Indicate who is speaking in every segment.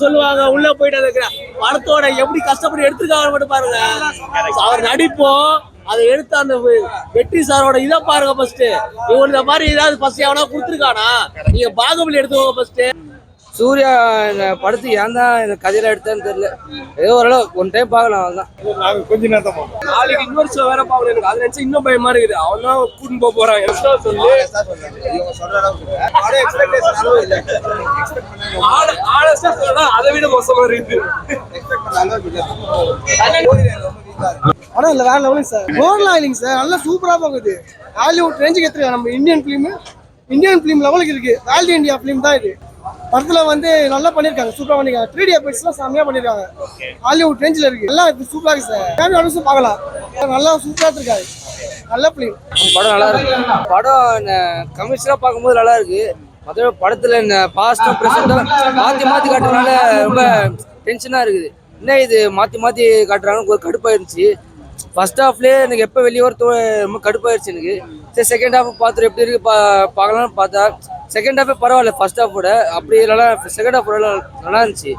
Speaker 1: சொல்லுவாங்க உள்ள போயிட்டு படத்தோட எப்படி கஷ்டப்பட்டு எடுத்துருக்காங்க மட்டும் பாருங்க. அவர் நடிப்போம் அதை எடுத்து அந்த வெற்றி சாரோட இதை பாருங்க ஃபர்ஸ்ட். இவங்க இந்த மாதிரி ஏதாவது ஃபர்ஸ்ட் எவனா கொடுத்துருக்கானா? நீங்க பாகுபலி எடுத்துக்கோங்க ஃபர்ஸ்ட்.
Speaker 2: சூர்யா படத்துக்கு ஏன் தான் இந்த கதையில எடுத்தேன்னு தெரியல. ஏதோ ஓரளவு ஒன் டைம் பார்க்கலாம். அவன்
Speaker 3: கொஞ்ச நேரம் நாளைக்கு இன்னொரு ஷோ வேற பார்க்கணும். எனக்கு அதை நினைச்சா இன்னும் பயமா இருக்குது. அவன் தான் கூட்டின்னு போக போறான். அதை விட மோசமா இருக்கு.
Speaker 4: படம் இல்லை வேற லெவலுங்க சார். ஓடலாம் இல்லைங்க சார், நல்லா சூப்பராக போகுது. ஹாலிவுட் ரேஞ்சுக்கு எடுத்துருக்காங்க. நம்ம இந்தியன் ஃபிலிம் லெவலுக்கு இருக்கு. வேல்டு இந்தியா ஃபிலிம் தான் இது. படத்துல வந்து நல்லா பண்ணிருக்காங்க, சூப்பரா பண்ணிருக்காங்க. 3D எஃபெக்ட்ஸ்லாம் செம்மையா பண்ணிருக்காங்க. ஹாலிவுட் ரேஞ்சில் இருக்கு. எல்லாம் சூப்பரா இருக்கு சார். ஃபேமிலி ஆடியன்ஸும் பார்க்கலாம். நல்லா சூப்பரா இருக்காரு. நல்ல ஃபிலிம்.
Speaker 2: படம் நல்லா இருக்கு. படம் கமர்ஷியலா பார்க்கும்போது நல்லா இருக்கு. மற்ற படத்துல இந்த பாஸ்டும் ப்ரெசென்ட்டும் மாத்தி காட்டுறதுனால ரொம்ப டென்ஷனா இருக்குது. என்ன இது மாத்தி காட்டுறாங்கன்னு ஒரு கடுப்பாயிருந்துச்சு. ஃபர்ஸ்ட் ஹாஃப்லேயே எனக்கு எப்போ வெளியே ரொம்ப கடுப்பாயிருச்சு எனக்கு. சரி செகண்ட் ஹாஃப் பார்த்துட்டு எப்படி இருக்கு பார்க்கலாம்னு பார்த்தா செகண்ட் ஹாஃபே பரவாயில்ல ஃபர்ஸ்ட் ஹாஃபோட. அப்படி நல்லா செகண்ட் ஹாஃப் நல்லா இருந்துச்சு.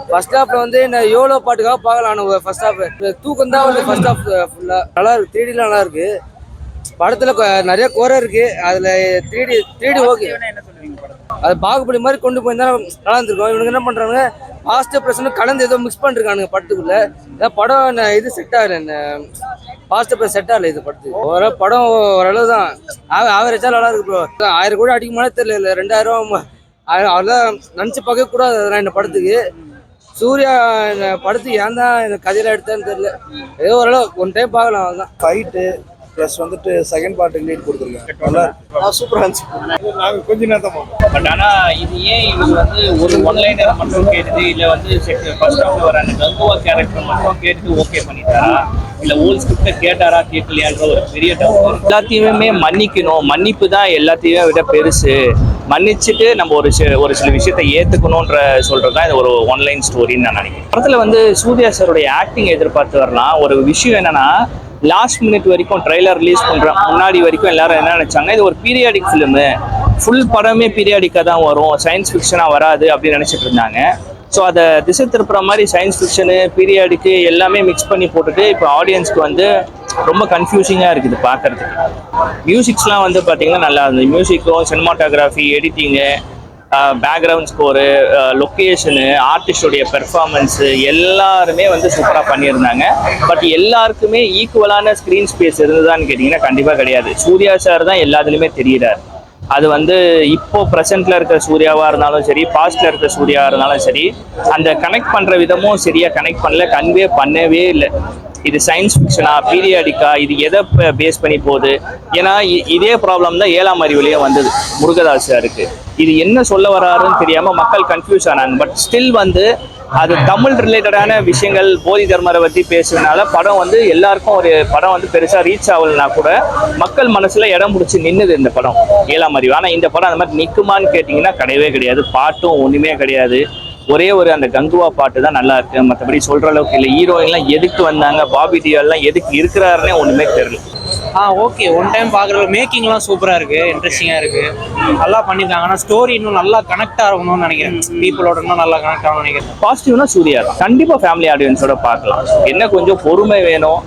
Speaker 2: ஃபர்ஸ்ட் ஹாஃப்ல வந்து இந்த யோலோ பாட்டுக்காக பார்க்கலாம். ஃபர்ஸ்ட் ஹாஃப் தூக்கம் தான் வந்து ஃபர்ஸ்ட் ஹாஃப் ஃபுல்லாக நல்லா இருக்கு. 3Dலாம் நல்லா இருக்கு. படத்துல நிறைய குறை இருக்கு. அதுல 3D ஓகே. அது பாகுபலி மாதிரி கொண்டு போயிருந்தா நல்லா இருந்திருக்கும். இவனுக்கு என்ன பண்றாங்க, பாஸ்ட் பிரசன்ட் கலந்து ஏதோ மிக்ஸ் பண்ணிருக்கானுங்க படத்துக்குள்ள. படம் இது செட் ஆகல. இந்த பாஸ்ட் பிரஸ் செட் ஆகல இது படத்துக்கு. ஓரளவு படம் ஓரளவு தான் ஆவரேஜா நல்லா இருக்கு ப்ரோ. 1000 கோடி அடிக்குமானே தெரியல. 2000 அவ்வளோதான் நினைச்சு பார்க்க கூடாது அதெல்லாம் இந்த படத்துக்கு. சூர்யா இந்த படத்துக்கு ஏன் தான் இந்த கதையில எடுத்தேன்னு தெரியல. ஏதோ ஓரளவு ஒன் டைம் பார்க்கலாம். அதுதான்
Speaker 3: ஃபைட்டு ப்ளஸ் வந்துட்டு செகண்ட் பார்ட் லீட் கொடுத்துருக்காங்க. சூப்பராக இருந்துச்சு. நாங்கள் கொஞ்ச நேரம்
Speaker 5: பட் ஆனால் இது ஏன் இவங்க வந்து ஒரு ஒன்லைனர் மட்டும் கேட்டுட்டு இல்லை வந்து ஃபர்ஸ்ட் ஹாஃப்ல வர அந்த கங்குவா கேரக்டர் மட்டும் கேட்டுட்டு ஓகே பண்ணிட்டாரா, இல்லை ஓல் ஸ்கிரிப்டை கேட்டாரா கேட்கலையான்ற ஒரு பெரிய டவுட். எல்லாத்தையுமே மன்னிக்கணும், மன்னிப்பு தான் எல்லாத்தையுமே விட பெருசு. மன்னிச்சுட்டு நம்ம ஒரு சில விஷயத்தை ஏற்றுக்கணுன்ற சொல்கிறது தான் இது ஒரு ஒன்லைன் ஸ்டோரின்னு நான் நினைக்கிறேன். படத்தில் வந்து சூர்யா சாருடைய ஆக்டிங் எதிர்பார்த்து வரலாம். ஒரு விஷயம் என்னன்னா, லாஸ்ட் மினிட் வரைக்கும் ட்ரெய்லர் ரிலீஸ் பண்ணுற முன்னாடி வரைக்கும் எல்லாரும் என்ன நினைச்சாங்க, இது ஒரு பீரியாடிக் ஃபிலிமு, ஃபுல் படமே பீரியாடிக்காக தான் வரும், சயின்ஸ் ஃபிக்ஷனாக வராது அப்படின்னு நினச்சிட்டு இருந்தாங்க. ஸோ அதை திசை திருப்புற மாதிரி சயின்ஸ் ஃபிக்ஷனு பீரியாடிக்கு எல்லாமே மிக்ஸ் பண்ணி போட்டுட்டு இப்போ ஆடியன்ஸ்க்கு வந்து ரொம்ப கன்ஃபியூசிங்காக இருக்குது பார்க்குறதுக்கு. மியூசிக்ஸ்லாம் வந்து பார்த்திங்கன்னா நல்லா இருந்தது. மியூசிக்கும் cinematography, editing, background score, location, ஆர்டிஸ்டோடைய பெர்ஃபார்மன்ஸு எல்லாருமே வந்து சூப்பராக பண்ணியிருந்தாங்க. பட் எல்லாருக்குமே ஈக்குவலான ஸ்க்ரீன் ஸ்பேஸ் இருந்ததான்னு கேட்டிங்கன்னா கண்டிப்பாக கிடையாது. சூர்யா சார் தான் எல்லாத்துலேயுமே தெரிகிறார். அது வந்து இப்போ ப்ரெசென்ட்ல இருக்கிற சூர்யாவாக இருந்தாலும் சரி, பாஸ்ட்ல இருக்கிற சூர்யாவாக இருந்தாலும் சரி, அந்த கனெக்ட் பண்ணுற விதமும் சரியாக கனெக்ட் பண்ணவே இல்லை. இது சயின்ஸ் ஃபிக்ஷனா பீரியாடிக்கா, இது எதை பேஸ் பண்ணி போகுது? ஏன்னா இதே ப்ராப்ளம் தான் 7ஆம் அறிவுலேயே வந்தது முருகதாஸ் சாருக்கு. இது என்ன சொல்ல வராருன்னு தெரியாமல் மக்கள் கன்ஃபியூஸ் ஆனாங்க. பட் ஸ்டில் வந்து அது தமிழ் ரிலேட்டடான விஷயங்கள், போதி தர்மரை பற்றி பேசுறதுனால படம் வந்து எல்லாருக்கும் ஒரு படம் வந்து பெருசாக ரீச் ஆகலைன்னா கூட மக்கள் மனசில் இடம் பிடிச்சி நின்றுது இந்த படம் 7ஆம் அறிவு. ஆனால் இந்த படம் அந்த மாதிரி நிற்குமான்னு கேட்டிங்கன்னா கிடையவே கிடையாது. பாட்டும் ஒன்றுமே கிடையாது. ஒரே ஒரு அந்த கங்குவா பாட்டு தான் நல்லா இருக்கு. மற்றபடி சொல்ற அளவுக்கு இல்லை. ஹீரோயின்லாம் எதுக்கு வந்தாங்க, பாபி டியால்லாம் எதுக்கு இருக்கிறாருன்னே ஒன்றுமே தெரியல.
Speaker 6: ஓகே, ஒன் டைம் பார்க்குற மேக்கிங்லாம் சூப்பராக இருக்குது, இன்ட்ரெஸ்டிங்காக இருக்குது, நல்லா பண்ணியிருக்காங்க. ஆனால் ஸ்டோரி இன்னும் நல்லா கனெக்ட் ஆகணும்னு நினைக்கிறேன். பீப்புளோட இன்னும் நல்லா கனெக்ட் ஆகணும்னு நினைக்கிறேன்.
Speaker 5: பாசிட்டிவ்னா சூர்யா தான். கண்டிப்பாக ஃபேமிலி ஆடியன்ஸோட பார்க்கலாம். என்ன கொஞ்சம் பொறுமை வேணும்,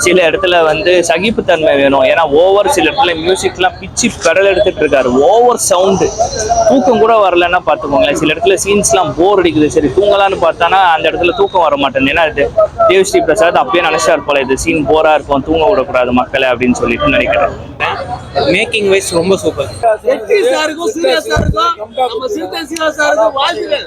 Speaker 5: சில இடத்துல வந்து சகிப்புத்தன்மை வேணும். ஏன்னா சில இடத்துல மியூசிக்லாம் பிச்சு பெடல் எடுத்துட்டு இருக்காரு. ஓவர் சவுண்டு, தூக்கம் கூட வரலன்னா பார்த்துக்கோங்களேன். சில இடத்துல சீன்ஸ்லாம் போர் அடிக்குது. சரி தூங்கலான்னு பார்த்தானா அந்த இடத்துல தூக்கம் வர மாட்டேன். ஏன்னா இது தேவ்ஸ்ரீ பிரசாத் அப்பயே நினைச்சா இருப்பாள், இது சீன் போரா இருக்கும், தூங்க விடக்கூடாது மக்களை அப்படின்னு சொல்லிட்டு நினைக்கிறேன்.
Speaker 6: மேக்கிங் வைஸ் ரொம்ப சூப்பர்.
Speaker 1: சாருக்கும் சூர்யா சாருக்கும் நம்ம சிறுத்தை சிவா சாருக்கும் வாழ்த்துக்கள்.